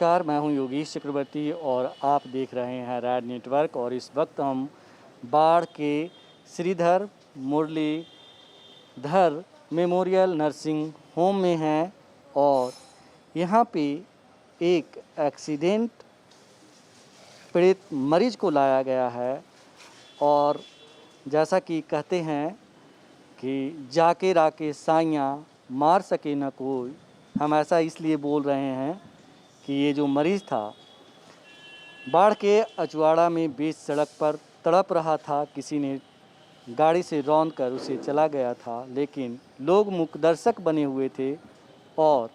नमस्कार, मैं हूं योगेश चक्रवर्ती और आप देख रहे हैं रैड नेटवर्क। और इस वक्त हम बाढ़ के Shridhar Muralidhar memorial nursing home में हैं और यहां पे एक एक्सीडेंट पीड़ित मरीज को लाया गया है। और जैसा कि कहते हैं कि जाके राके साइयाँ मार सके न कोई, हम ऐसा इसलिए बोल रहे हैं कि ये जो मरीज़ था बाढ़ के अचवाड़ा में बीच सड़क पर तड़प रहा था। किसी ने गाड़ी से रौंद कर उसे चला गया था, लेकिन लोग मूकदर्शक बने हुए थे और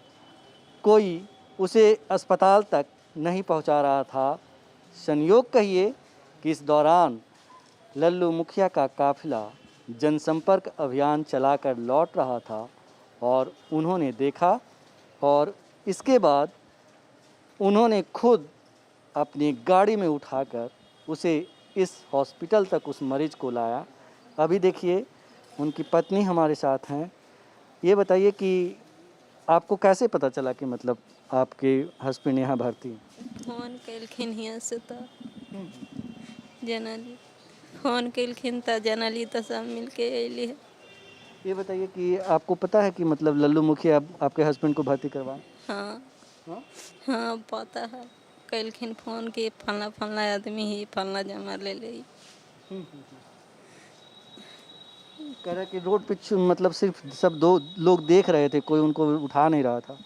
कोई उसे अस्पताल तक नहीं पहुंचा रहा था। संयोग कहिए कि इस दौरान लल्लू मुखिया का काफिला जनसंपर्क अभियान चलाकर लौट रहा था और उन्होंने देखा और इसके बाद उन्होंने खुद अपनी गाड़ी में उठाकर उसे इस हॉस्पिटल तक उस मरीज को लाया। अभी देखिए उनकी पत्नी हमारे साथ हैं। ये बताइए कि आपको कैसे पता चला कि मतलब आपके हस्बैंड यहाँ भर्ती हैं? फोन कैलखिन हियाँ से तो जनली फोन कैलखिन तो जनली तो सब मिल के अली है। ये बताइए कि आपको पता है कि मतलब लल्लू मुखिया आपके हस्बैंड को भर्ती करवाएं? हाँ हाँ? हाँ पता है। कैलखिन फोन के फलना फलना आदमी ही फलना जमा ले ले। कह रहा कि रोड पे मतलब सिर्फ सब दो लोग देख रहे थे, कोई उनको उठा नहीं रहा था।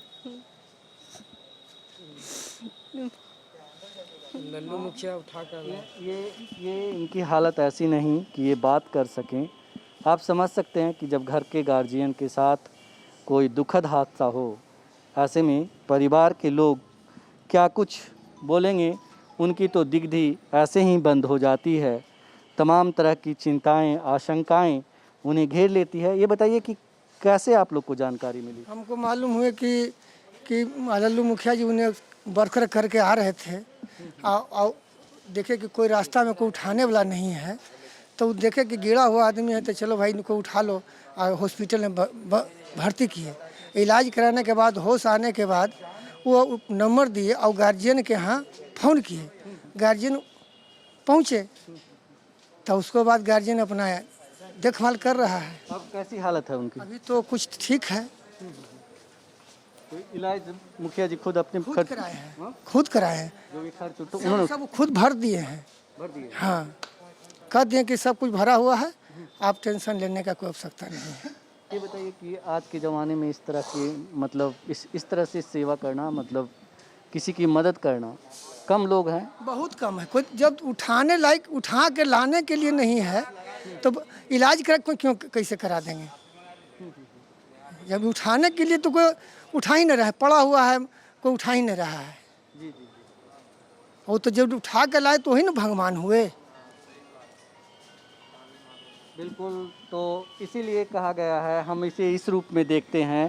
लल्लू मुखिया उठा कर ये इनकी हालत ऐसी नहीं कि ये बात कर सकें। आप समझ सकते हैं कि जब घर के गार्जियन के साथ कोई दुखद हादसा हो, ऐसे में परिवार के लोग क्या कुछ बोलेंगे। उनकी तो दिग्धि ऐसे ही बंद हो जाती है। तमाम तरह की चिंताएं, आशंकाएं उन्हें घेर लेती है। ये बताइए कि कैसे आप लोग को जानकारी मिली? हमको मालूम हुए कि लल्लू मुखिया जी उन्हें बरकर करके आ रहे थे और देखे कि कोई रास्ता में कोई उठाने वाला नहीं है, तो देखे कि गिरा हुआ आदमी है तो चलो भाई इनको उठा लो और हॉस्पिटल में भर्ती किए। इलाज कराने के बाद होश आने के बाद वो नंबर दिए और गार्जियन के यहाँ फ़ोन किए। गार्जियन पहुँचे तो उसके बाद गार्जियन अपना देखभाल कर रहा है। अब कैसी हालत है उनकी? अभी तो कुछ ठीक है। तो इलाज मुखिया जी खुद अपने खुद खर्च कराए हैं, खुद कराए हैं, जो भी खर्च तो उन्होंने सब खुद भर दिए हैं। भर दिए। हाँ, कह दिए कि सब कुछ भरा हुआ है, आप टेंशन लेने का कोई आवश्यकता नहीं है। ये बताइए कि आज के ज़माने में इस तरह की मतलब इस तरह से सेवा करना, मतलब किसी की मदद करना, कम लोग हैं। बहुत कम है। कोई जब उठाने लायक उठा के लाने के लिए नहीं है तो इलाज करा क्यों कैसे करा देंगे? जब उठाने के लिए तो कोई उठा ही नहीं रहा है, पड़ा हुआ है, कोई उठा ही नहीं रहा है। जी जी जी। वो तो जब उठा के लाए तो ही ना भगवान हुए। बिल्कुल, तो इसीलिए कहा गया है, हम इसे इस रूप में देखते हैं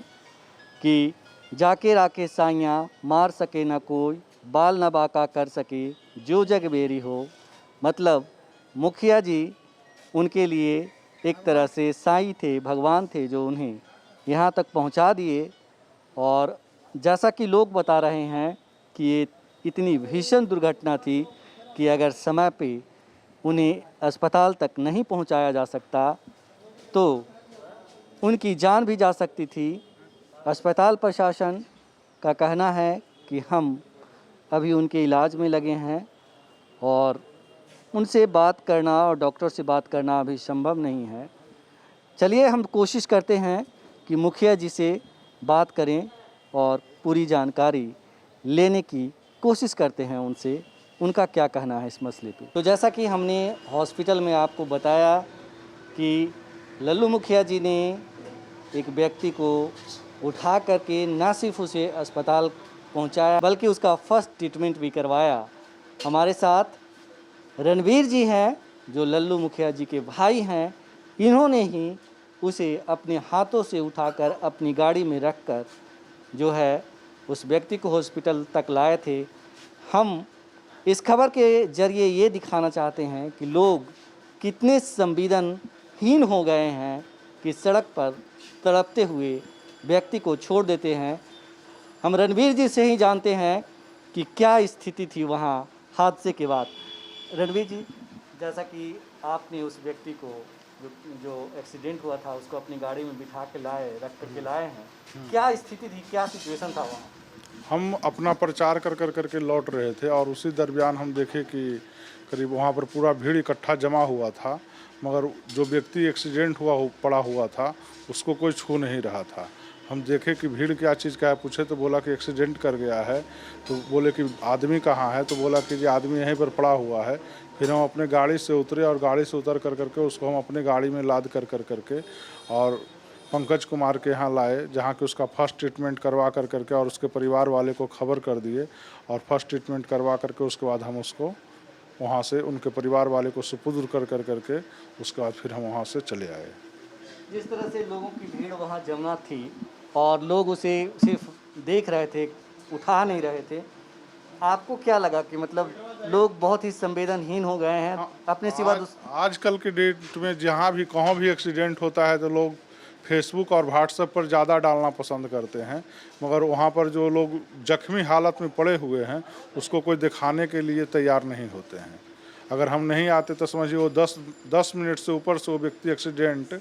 कि जाके राके साइयाँ मार सके न कोई, बाल न बाका कर सके जो जग बेरी हो। मतलब मुखिया जी उनके लिए एक तरह से साईं थे, भगवान थे, जो उन्हें यहाँ तक पहुँचा दिए। और जैसा कि लोग बता रहे हैं कि ये इतनी भीषण दुर्घटना थी कि अगर समय पे उन्हें अस्पताल तक नहीं पहुंचाया जा सकता तो उनकी जान भी जा सकती थी। अस्पताल प्रशासन का कहना है कि हम अभी उनके इलाज में लगे हैं और उनसे बात करना और डॉक्टर से बात करना अभी संभव नहीं है। चलिए हम कोशिश करते हैं कि मुखिया जी से बात करें और पूरी जानकारी लेने की कोशिश करते हैं उनसे, उनका क्या कहना है इस मसले पे। तो जैसा कि हमने हॉस्पिटल में आपको बताया कि लल्लू मुखिया जी ने एक व्यक्ति को उठा करके न सिर्फ उसे अस्पताल पहुंचाया बल्कि उसका फर्स्ट ट्रीटमेंट भी करवाया। हमारे साथ रणवीर जी हैं जो लल्लू मुखिया जी के भाई हैं। इन्होंने ही उसे अपने हाथों से उठाकर अपनी गाड़ी में रखकर जो है उस व्यक्ति को हॉस्पिटल तक लाए थे। हम इस खबर के ज़रिए ये दिखाना चाहते हैं कि लोग कितने संवेदनहीन हो गए हैं कि सड़क पर तड़पते हुए व्यक्ति को छोड़ देते हैं। हम रणवीर जी से ही जानते हैं कि क्या स्थिति थी वहाँ हादसे के बाद। रणवीर जी, जैसा कि आपने उस व्यक्ति को जो एक्सीडेंट हुआ था उसको अपनी गाड़ी में बिठा के लाए, रख कर के लाए हैं, क्या स्थिति थी, क्या सिचुएशन था वहाँ? हम अपना प्रचार कर के लौट रहे थे और उसी दरमियान हम देखे कि करीब वहाँ पर पूरा भीड़ इकट्ठा जमा हुआ था, मगर जो व्यक्ति एक्सीडेंट पड़ा हुआ था उसको कोई छू नहीं रहा था। हम देखे कि भीड़ क्या चीज़ का है, पूछे तो बोला कि एक्सीडेंट कर गया है। तो बोले कि आदमी कहाँ है, तो बोला कि जी आदमी यहीं पर पड़ा हुआ है। फिर हम अपने गाड़ी से उतरे और गाड़ी से उतर करके उसको हम अपने गाड़ी में लाद करके और पंकज कुमार के यहाँ लाए, जहाँ कि उसका फर्स्ट ट्रीटमेंट करवा करके और उसके परिवार वाले को खबर कर दिए और फर्स्ट ट्रीटमेंट करवा करके उसके बाद हम उसको वहाँ से उनके परिवार वाले को सुपुर्द करके उसके बाद फिर हम वहाँ से चले आए। जिस तरह से लोगों की भीड़ वहाँ जमा थी और लोग उसे सिर्फ देख रहे थे, उठा नहीं रहे थे, आपको क्या लगा कि मतलब लोग बहुत ही संवेदनहीन हो गए हैं अपने सिवा आजकल के डेट में जहाँ भी कहीं भी एक्सीडेंट होता है तो लोग फेसबुक और व्हाट्सएप पर ज़्यादा डालना पसंद करते हैं, मगर वहाँ पर जो लोग जख्मी हालत में पड़े हुए हैं उसको कोई दिखाने के लिए तैयार नहीं होते हैं। अगर हम नहीं आते तो समझिए वो 10 मिनट से ऊपर से वो व्यक्ति एक्सीडेंट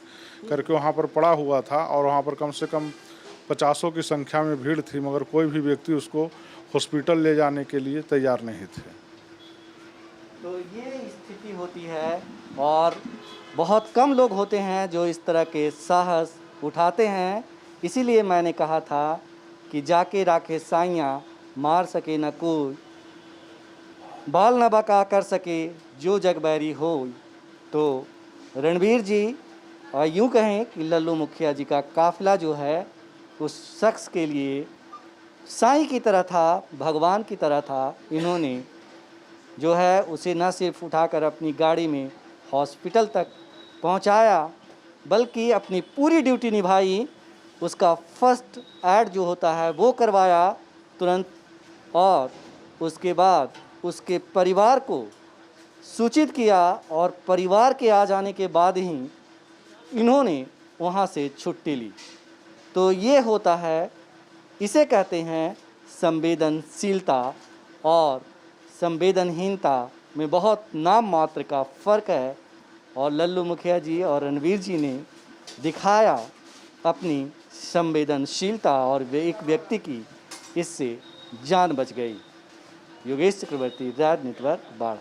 करके वहाँ पर पड़ा हुआ था और वहाँ पर कम से कम 50 की संख्या में भीड़ थी, मगर कोई भी व्यक्ति उसको हॉस्पिटल ले जाने के लिए तैयार नहीं थे। तो ये स्थिति होती है और बहुत कम लोग होते हैं जो इस तरह के साहस उठाते हैं। इसीलिए मैंने कहा था कि जाके राखे साइयाँ मार सके न कोई, बाल न बका कर सके जो जग बैरी हो। तो रणवीर जी और यूँ कहें कि लल्लू मुखिया जी का काफ़िला जो है उस शख्स के लिए साईं की तरह था, भगवान की तरह था। इन्होंने जो है उसे न सिर्फ उठाकर अपनी गाड़ी में हॉस्पिटल तक पहुंचाया, बल्कि अपनी पूरी ड्यूटी निभाई। उसका फर्स्ट एड जो होता है वो करवाया तुरंत, और उसके बाद उसके परिवार को सूचित किया और परिवार के आ जाने के बाद ही इन्होंने वहाँ से छुट्टी ली। तो ये होता है, इसे कहते हैं संवेदनशीलता और संवेदनहीनता में बहुत नाम मात्र का फ़र्क है। और लल्लू मुखिया जी और रणवीर जी ने दिखाया अपनी संवेदनशीलता और एक व्यक्ति की इससे जान बच गई। योगेश चक्रवर्ती, राज नेटवर्क, बाढ़।